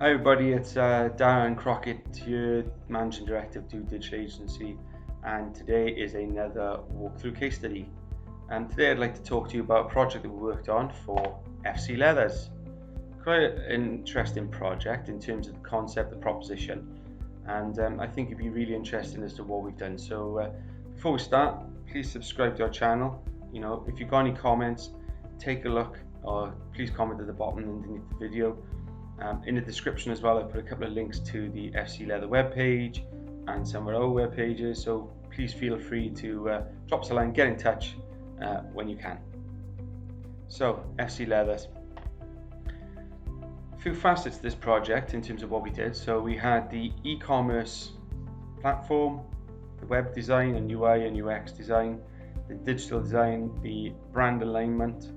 Hi everybody, it's Darren Crockett, your Managing Director of Do Digital Agency, and today is another walkthrough case study. And today I'd like to talk to you about a project that we worked on for FC Leathers. Quite an interesting project in terms of the concept, the proposition, and I think it'd be really interesting as to what we've done. So before we start, please subscribe to our channel. If you've got any comments, take a look, or please comment at the bottom underneath the video. In the description as well, I put a couple of links to the FC Leather webpage and some of our web pages, so please feel free to drop us a line, get in touch when you can. So, FC Leathers. A few facets to this project in terms of what we did. So we had the e-commerce platform, the web design and UI and UX design, the digital design, the brand alignment,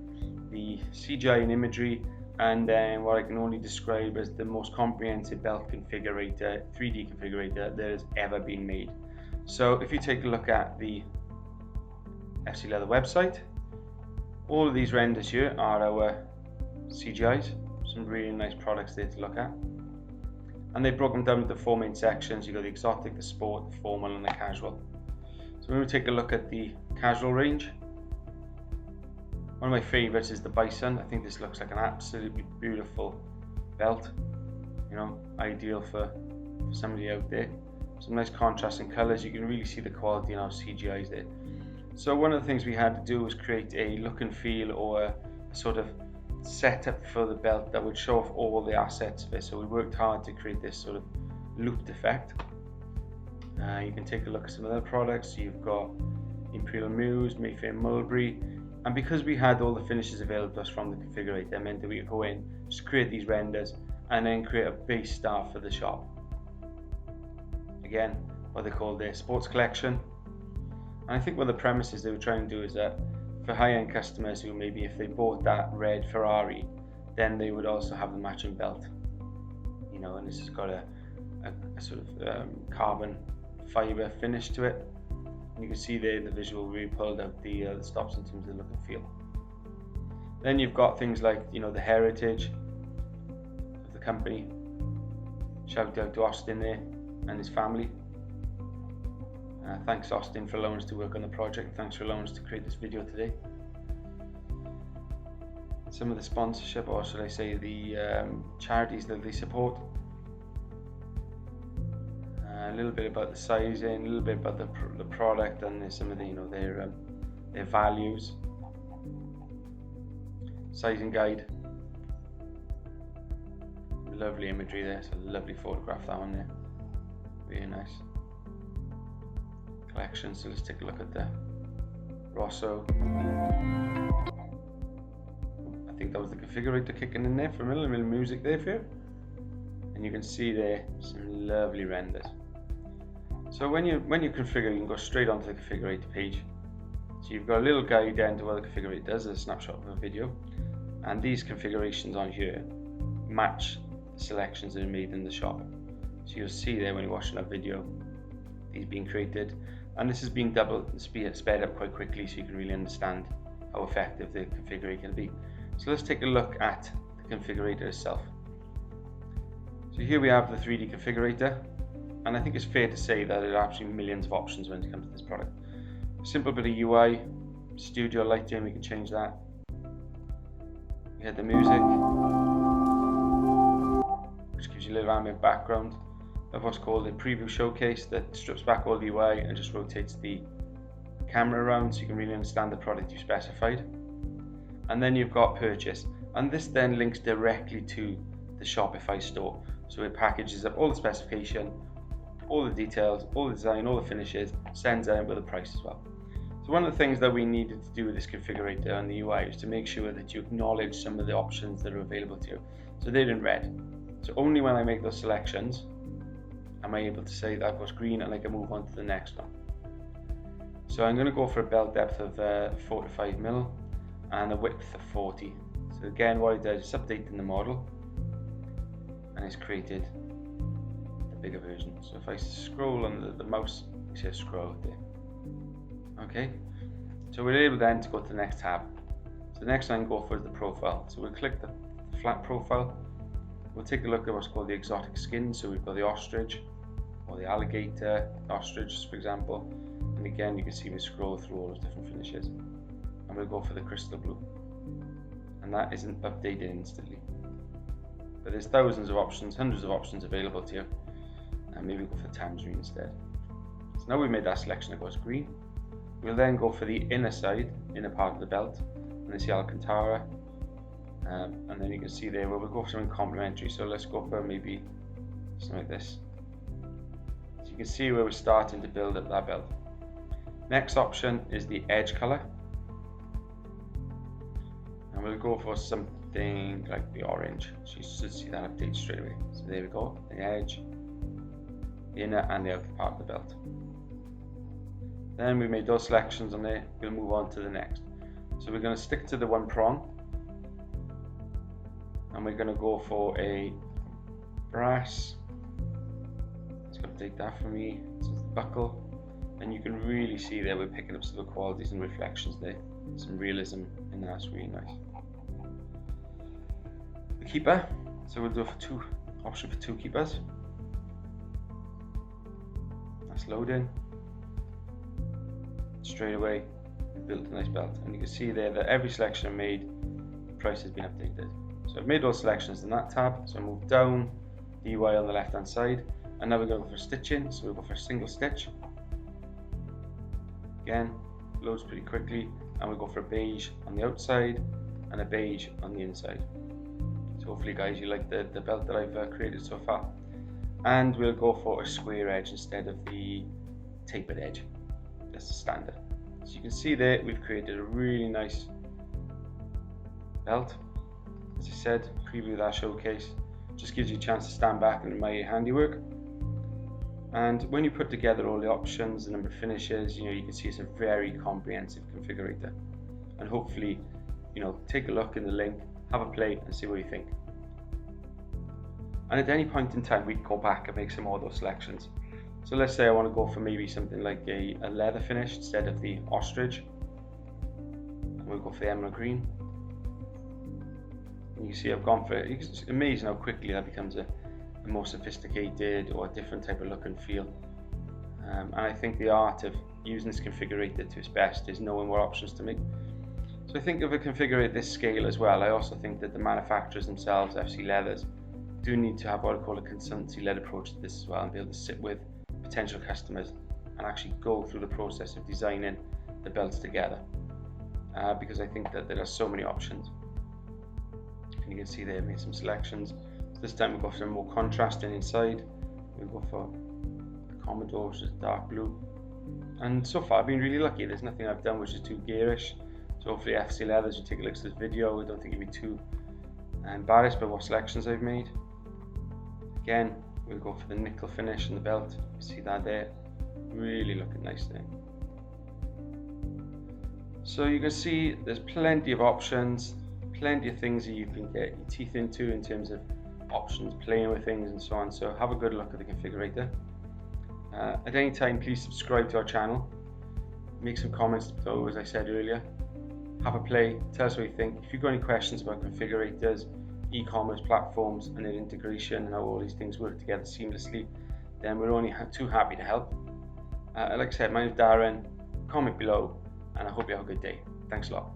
the CGI and imagery, and then what I can only describe as the most comprehensive belt configurator, 3D configurator that has ever been made. So if you take a look at the FC Leather website, all of these renders here are our CGIs, some really nice products there to look at. And they've broken down into 4 main sections. You've got the exotic, the sport, the formal, and the casual. So when we take a look at the casual range, one of my favourites is the Bison. I think this looks like an absolutely beautiful belt, ideal for somebody out there. Some nice contrasting colours. You can really see the quality in our CGIs there. So one of the things we had to do was create a look and feel, or a sort of setup for the belt that would show off all the assets of it. So we worked hard to create this sort of looped effect. You can take a look at some other products. You've got Imperial Muse, Mayfair Mulberry. And because we had all the finishes available to us from the configurator, it meant that we could go in, just create these renders, and then create a base style for the shop. Again, what they call their sports collection. And I think one of the premises they were trying to do is that for high-end customers who maybe if they bought that red Ferrari, then they would also have the matching belt. And this has got a sort of carbon fiber finish to it. You can see there the visual we pulled out the stops in terms of look and feel. Then you've got things like the heritage of the company. Shout out to Austin there and his family. Thanks Austin for allowing us to work on the project. Thanks for allowing us to create this video today. Some of the sponsorship, or should I say the charities that they support. A little bit about the sizing, a little bit about the product, and some of the their values. Sizing guide. Lovely imagery there. It's a lovely photograph, that one there. Really nice. Collection. So let's take a look at the Rosso. I think that was the configurator kicking in there for a little music there for you. And you can see there some lovely renders. So when you configure, you can go straight onto the configurator page. So you've got a little guide down to what the configurator does, a snapshot of a video, and these configurations on here match the selections that are made in the shop. So you'll see there when you're watching that video, these being created, and this is being sped up quite quickly, so you can really understand how effective the configurator can be. So let's take a look at the configurator itself. So here we have the 3D configurator. And I think it's fair to say that there are absolutely millions of options when it comes to this product. Simple bit of UI, studio lighting, we can change that. We had the music, which gives you a little ambient background. We have what's called a preview showcase that strips back all the UI and just rotates the camera around so you can really understand the product you specified. And then you've got purchase, and this then links directly to the Shopify store. So it packages up all the specification, all the details, all the design, all the finishes, sends out with a price as well. So one of the things that we needed to do with this configurator and the UI is to make sure that you acknowledge some of the options that are available to you. So they're in red. So only when I make those selections am I able to say that goes green and I can move on to the next one. So I'm going to go for a belt depth of 4 to 5 mil and a width of 40. So again, what it does is updating the model and it's created bigger version. So if I scroll on the mouse, you see a scroll there. Okay, so we're able then to go to the next tab. So the next thing I go for is the profile. So we'll click the flat profile, We'll take a look at what's called the exotic skin. So we've got the ostrich or the alligator ostrich, for example. And again, you can see we scroll through all those different finishes. And we'll go for the crystal blue. And that isn't updated instantly. But there's thousands of options, hundreds of options available to you. And maybe go for tangerine instead. So now we've made that selection that goes green. We'll then go for the inner part of the belt. And it's the Alcantara. And then you can see there where we'll go for something complementary. So let's go for maybe something like this. So you can see where we're starting to build up that belt. Next option is the edge color. And we'll go for something like the orange. So you should see that update straight away. So there we go, the edge, the inner and the outer part of the belt. Then we made those selections on there. We'll move on to the next. So we're going to stick to the one prong. And we're going to go for a brass. Let's update that for me. This is the buckle. And you can really see there we're picking up some of the qualities and reflections there. Some realism in that's really nice. The keeper. So we'll do option for two keepers. That's loading. Straight away we built a nice belt. And you can see there that every selection I made, the price has been updated. So I've made those selections in that tab. So I move down DY on the left hand side, and now we're going to go for stitching. So we'll go for a single stitch. Again, loads pretty quickly, and we'll go for a beige on the outside and a beige on the inside. So hopefully guys you like the belt that I've created so far. And we'll go for a square edge instead of the tapered edge. That's the standard. So you can see there we've created a really nice belt. As I said, preview that showcase just gives you a chance to stand back and admire your handiwork. And when you put together all the options, the number of finishes, you can see it's a very comprehensive configurator. And hopefully, take a look in the link, have a play and see what you think. And at any point in time, we can go back and make some more of those selections. So let's say I want to go for maybe something like a leather finish instead of the ostrich. And we'll go for the emerald green. And you can see I've gone for it. It's amazing how quickly that becomes a more sophisticated or a different type of look and feel. And I think the art of using this configurator to its best is knowing what options to make. So I think if I configure it this scale as well, I also think that the manufacturers themselves, FC Leathers, do need to have what I call a consultancy-led approach to this as well, and be able to sit with potential customers and actually go through the process of designing the belts together. Because I think that there are so many options. And you can see they have made some selections. So this time we'll go for some more contrasting inside. We'll go for the Commodore, which is dark blue. And so far I've been really lucky. There's nothing I've done which is too garish. So hopefully FC Leathers, you take a look at this video. I don't think you'll be too embarrassed by what selections I've made. Again, we'll go for the nickel finish in the belt. You see that there? Really looking nice there. So you can see there's plenty of options, plenty of things that you can get your teeth into in terms of options, playing with things and so on. So have a good look at the configurator. At any time, please subscribe to our channel. Make some comments below, as I said earlier. Have a play, tell us what you think. If you've got any questions about configurators, e-commerce platforms and their integration and how all these things work together seamlessly, then we're only too happy to help. Like I said, my name is Darren. Comment below and I hope you have a good day. Thanks a lot.